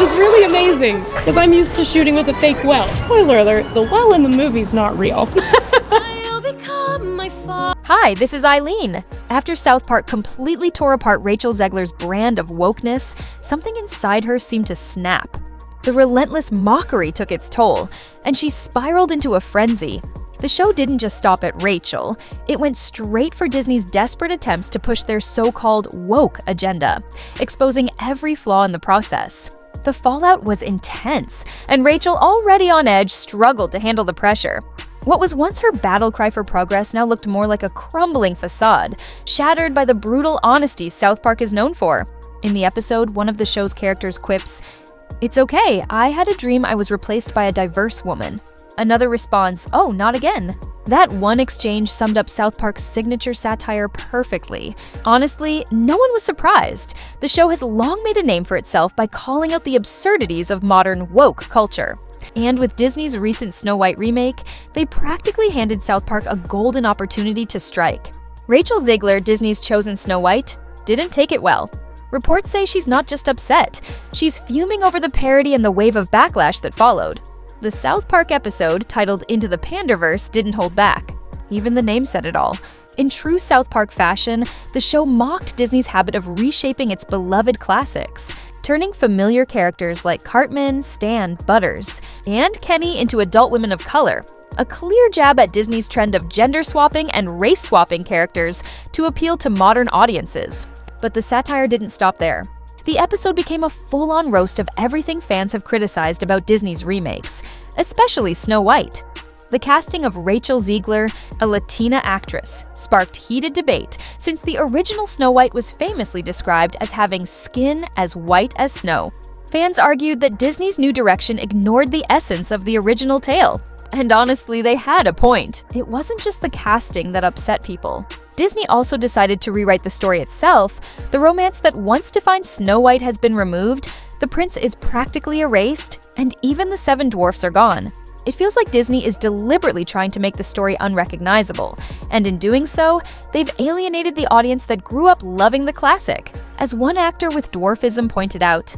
is really amazing, because I'm used to shooting with a fake well. Spoiler alert, the well in the movie's not real. Hi, this is Eileen. After South Park completely tore apart Rachel Zegler's brand of wokeness, something inside her seemed to snap. The relentless mockery took its toll, and she spiraled into a frenzy. The show didn't just stop at Rachel, it went straight for Disney's desperate attempts to push their so-called woke agenda, exposing every flaw in the process. The fallout was intense, and Rachel, already on edge, struggled to handle the pressure. What was once her battle cry for progress now looked more like a crumbling facade, shattered by the brutal honesty South Park is known for. In the episode, one of the show's characters quips, "It's okay, I had a dream I was replaced by a diverse woman." Another responds, "Oh, not again." That one exchange summed up South Park's signature satire perfectly. Honestly, no one was surprised. The show has long made a name for itself by calling out the absurdities of modern woke culture. And with Disney's recent Snow White remake, they practically handed South Park a golden opportunity to strike. Rachel Zegler, Disney's chosen Snow White, didn't take it well. Reports say she's not just upset, she's fuming over the parody and the wave of backlash that followed. The South Park episode, titled Into the Panderverse, didn't hold back. Even the name said it all. In true South Park fashion, the show mocked Disney's habit of reshaping its beloved classics, turning familiar characters like Cartman, Stan, Butters, and Kenny into adult women of color. A clear jab at Disney's trend of gender-swapping and race-swapping characters to appeal to modern audiences. But the satire didn't stop there. The episode became a full-on roast of everything fans have criticized about Disney's remakes, especially Snow White. The casting of Rachel Zegler, a Latina actress, sparked heated debate since the original Snow White was famously described as having skin as white as snow. Fans argued that Disney's new direction ignored the essence of the original tale. And honestly, they had a point. It wasn't just the casting that upset people. Disney also decided to rewrite the story itself. The romance that once defined Snow White has been removed, the prince is practically erased, and even the 7 dwarfs are gone. It feels like Disney is deliberately trying to make the story unrecognizable, and in doing so, they've alienated the audience that grew up loving the classic. As one actor with dwarfism pointed out,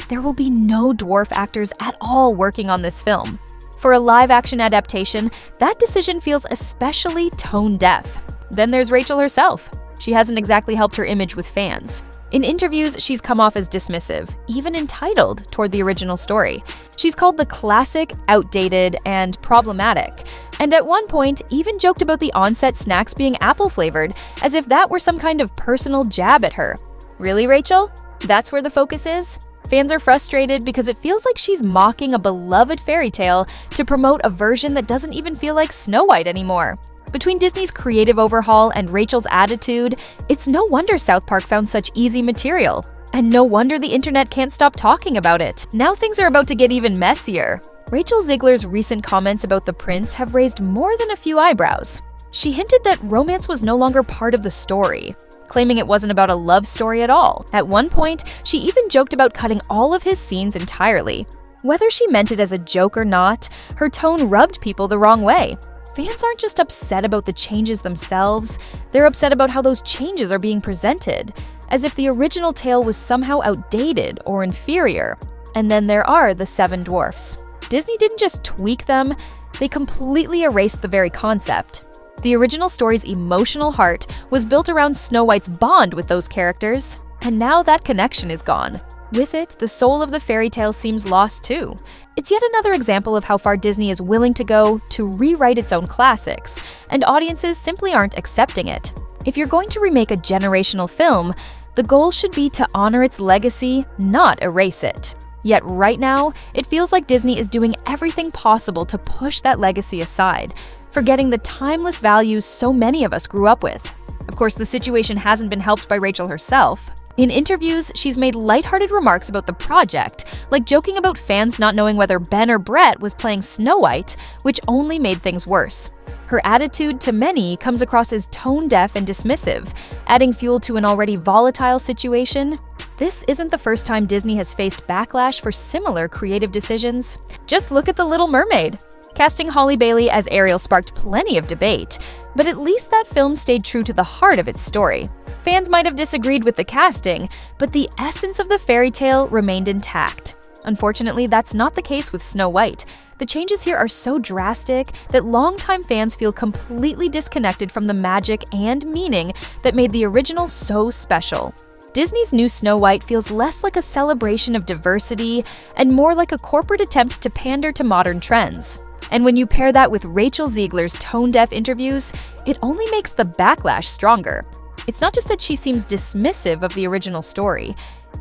there will be no dwarf actors at all working on this film. For a live-action adaptation, that decision feels especially tone-deaf. Then there's Rachel herself. She hasn't exactly helped her image with fans. In interviews, she's come off as dismissive, even entitled toward the original story. She's called the classic outdated and problematic, and at one point even joked about the on-set snacks being apple-flavored, as if that were some kind of personal jab at her. Really, Rachel? That's where the focus is? Fans are frustrated because it feels like she's mocking a beloved fairy tale to promote a version that doesn't even feel like Snow White anymore. Between Disney's creative overhaul and Rachel's attitude, it's no wonder South Park found such easy material. And no wonder the internet can't stop talking about it. Now things are about to get even messier. Rachel Zegler's recent comments about the prince have raised more than a few eyebrows. She hinted that romance was no longer part of the story, claiming it wasn't about a love story at all. At one point, she even joked about cutting all of his scenes entirely. Whether she meant it as a joke or not, her tone rubbed people the wrong way. Fans aren't just upset about the changes themselves, they're upset about how those changes are being presented, as if the original tale was somehow outdated or inferior. And then there are the 7 dwarfs. Disney didn't just tweak them, they completely erased the very concept. The original story's emotional heart was built around Snow White's bond with those characters, and now that connection is gone. With it, the soul of the fairy tale seems lost too. It's yet another example of how far Disney is willing to go to rewrite its own classics, and audiences simply aren't accepting it. If you're going to remake a generational film, the goal should be to honor its legacy, not erase it. Yet right now, it feels like Disney is doing everything possible to push that legacy aside, forgetting the timeless values so many of us grew up with. Of course, the situation hasn't been helped by Rachel herself. In interviews, she's made lighthearted remarks about the project, like joking about fans not knowing whether Ben or Brett was playing Snow White, which only made things worse. Her attitude to many comes across as tone-deaf and dismissive, adding fuel to an already volatile situation. This isn't the first time Disney has faced backlash for similar creative decisions. Just look at The Little Mermaid. Casting Halle Bailey as Ariel sparked plenty of debate, but at least that film stayed true to the heart of its story. Fans might have disagreed with the casting, but the essence of the fairy tale remained intact. Unfortunately, that's not the case with Snow White. The changes here are so drastic that longtime fans feel completely disconnected from the magic and meaning that made the original so special. Disney's new Snow White feels less like a celebration of diversity and more like a corporate attempt to pander to modern trends. And when you pair that with Rachel Zegler's tone-deaf interviews, it only makes the backlash stronger. It's not just that she seems dismissive of the original story,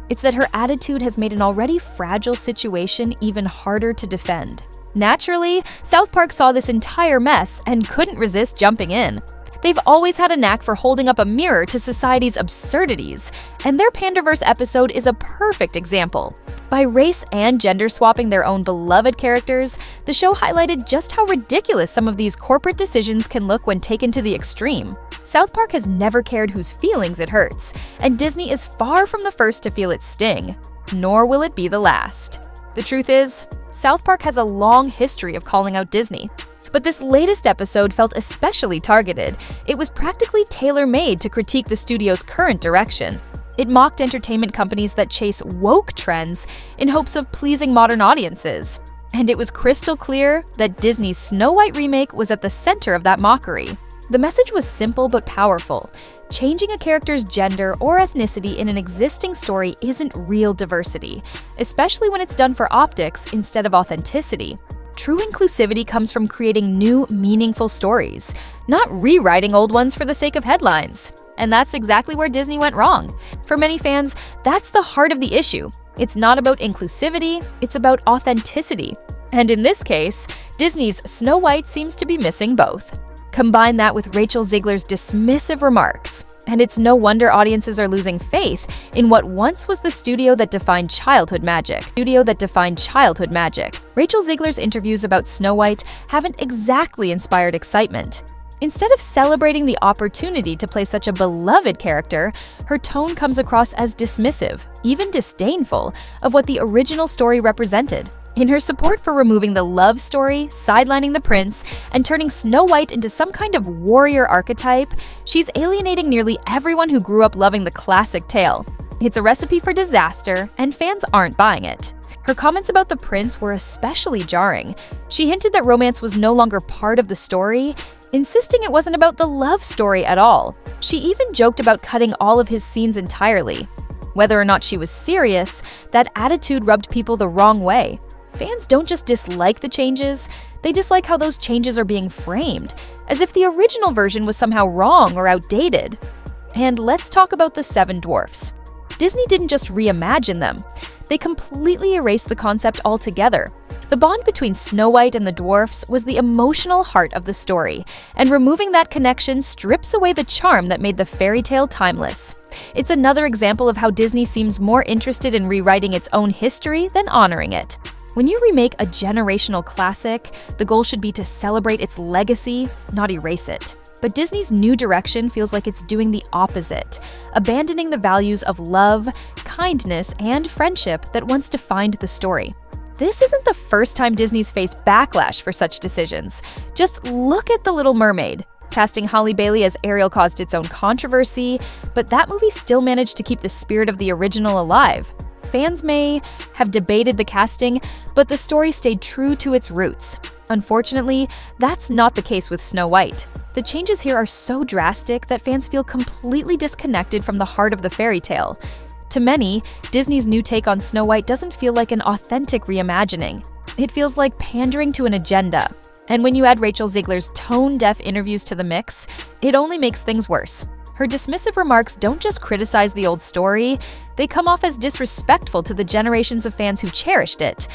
it's that her attitude has made an already fragile situation even harder to defend. Naturally, South Park saw this entire mess and couldn't resist jumping in. They've always had a knack for holding up a mirror to society's absurdities, and their Panderverse episode is a perfect example. By race and gender swapping their own beloved characters, the show highlighted just how ridiculous some of these corporate decisions can look when taken to the extreme. South Park has never cared whose feelings it hurts, and Disney is far from the first to feel its sting, nor will it be the last. The truth is, South Park has a long history of calling out Disney. But this latest episode felt especially targeted. It was practically tailor-made to critique the studio's current direction. It mocked entertainment companies that chase woke trends in hopes of pleasing modern audiences. And it was crystal clear that Disney's Snow White remake was at the center of that mockery. The message was simple but powerful. Changing a character's gender or ethnicity in an existing story isn't real diversity, especially when it's done for optics instead of authenticity. True inclusivity comes from creating new, meaningful stories, not rewriting old ones for the sake of headlines. And that's exactly where Disney went wrong. For many fans, that's the heart of the issue. It's not about inclusivity, it's about authenticity. And in this case, Disney's Snow White seems to be missing both. Combine that with Rachel Zegler's dismissive remarks, and it's no wonder audiences are losing faith in what once was the studio that defined childhood magic. Rachel Zegler's interviews about Snow White haven't exactly inspired excitement. Instead of celebrating the opportunity to play such a beloved character, her tone comes across as dismissive, even disdainful, of what the original story represented. In her support for removing the love story, sidelining the prince, and turning Snow White into some kind of warrior archetype, she's alienating nearly everyone who grew up loving the classic tale. It's a recipe for disaster, and fans aren't buying it. Her comments about the prince were especially jarring. She hinted that romance was no longer part of the story, insisting it wasn't about the love story at all. She even joked about cutting all of his scenes entirely. Whether or not she was serious, that attitude rubbed people the wrong way. Fans don't just dislike the changes, they dislike how those changes are being framed, as if the original version was somehow wrong or outdated. And let's talk about the Seven Dwarfs. Disney didn't just reimagine them, they completely erased the concept altogether. The bond between Snow White and the dwarfs was the emotional heart of the story, and removing that connection strips away the charm that made the fairy tale timeless. It's another example of how Disney seems more interested in rewriting its own history than honoring it. When you remake a generational classic, the goal should be to celebrate its legacy, not erase it. But Disney's new direction feels like it's doing the opposite, abandoning the values of love, kindness, and friendship that once defined the story. This isn't the first time Disney's faced backlash for such decisions. Just look at The Little Mermaid. Casting Halle Bailey as Ariel caused its own controversy, but that movie still managed to keep the spirit of the original alive. Fans may have debated the casting, but the story stayed true to its roots. Unfortunately, that's not the case with Snow White. The changes here are so drastic that fans feel completely disconnected from the heart of the fairy tale. To many, Disney's new take on Snow White doesn't feel like an authentic reimagining. It feels like pandering to an agenda. And when you add Rachel Zegler's tone-deaf interviews to the mix, it only makes things worse. Her dismissive remarks don't just criticize the old story, they come off as disrespectful to the generations of fans who cherished it.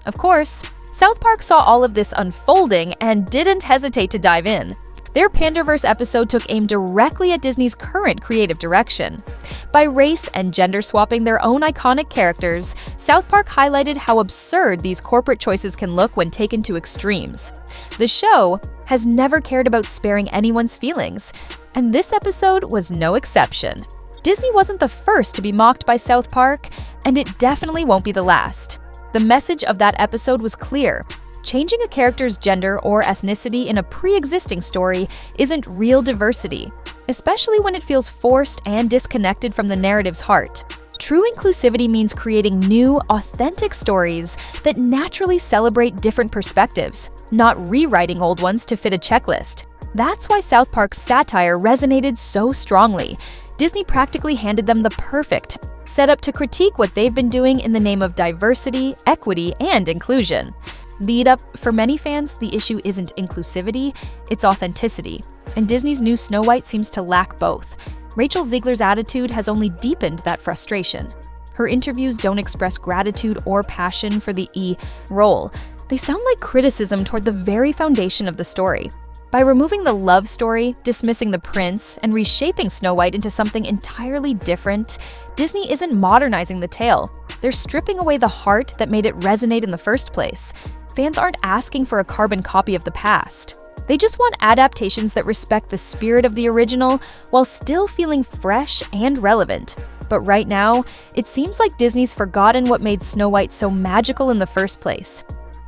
Of course, South Park saw all of this unfolding and didn't hesitate to dive in. Their Panderverse episode took aim directly at Disney's current creative direction. By race and gender swapping their own iconic characters, South Park highlighted how absurd these corporate choices can look when taken to extremes. The show has never cared about sparing anyone's feelings, and this episode was no exception. Disney wasn't the first to be mocked by South Park, and it definitely won't be the last. The message of that episode was clear. Changing a character's gender or ethnicity in a pre-existing story isn't real diversity, especially when it feels forced and disconnected from the narrative's heart. True inclusivity means creating new, authentic stories that naturally celebrate different perspectives, not rewriting old ones to fit a checklist. That's why South Park's satire resonated so strongly. Disney practically handed them the perfect setup to critique what they've been doing in the name of diversity, equity, and inclusion. Lead up, for many fans, the issue isn't inclusivity, it's authenticity. And Disney's new Snow White seems to lack both. Rachel Zegler's attitude has only deepened that frustration. Her interviews don't express gratitude or passion for the role. They sound like criticism toward the very foundation of the story. By removing the love story, dismissing the prince, and reshaping Snow White into something entirely different, Disney isn't modernizing the tale. They're stripping away the heart that made it resonate in the first place. Fans aren't asking for a carbon copy of the past. They just want adaptations that respect the spirit of the original while still feeling fresh and relevant. But right now, it seems like Disney's forgotten what made Snow White so magical in the first place.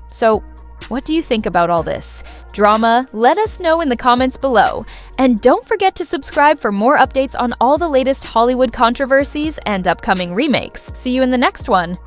So, what do you think about all this drama? Let us know in the comments below. And don't forget to subscribe for more updates on all the latest Hollywood controversies and upcoming remakes. See you in the next one.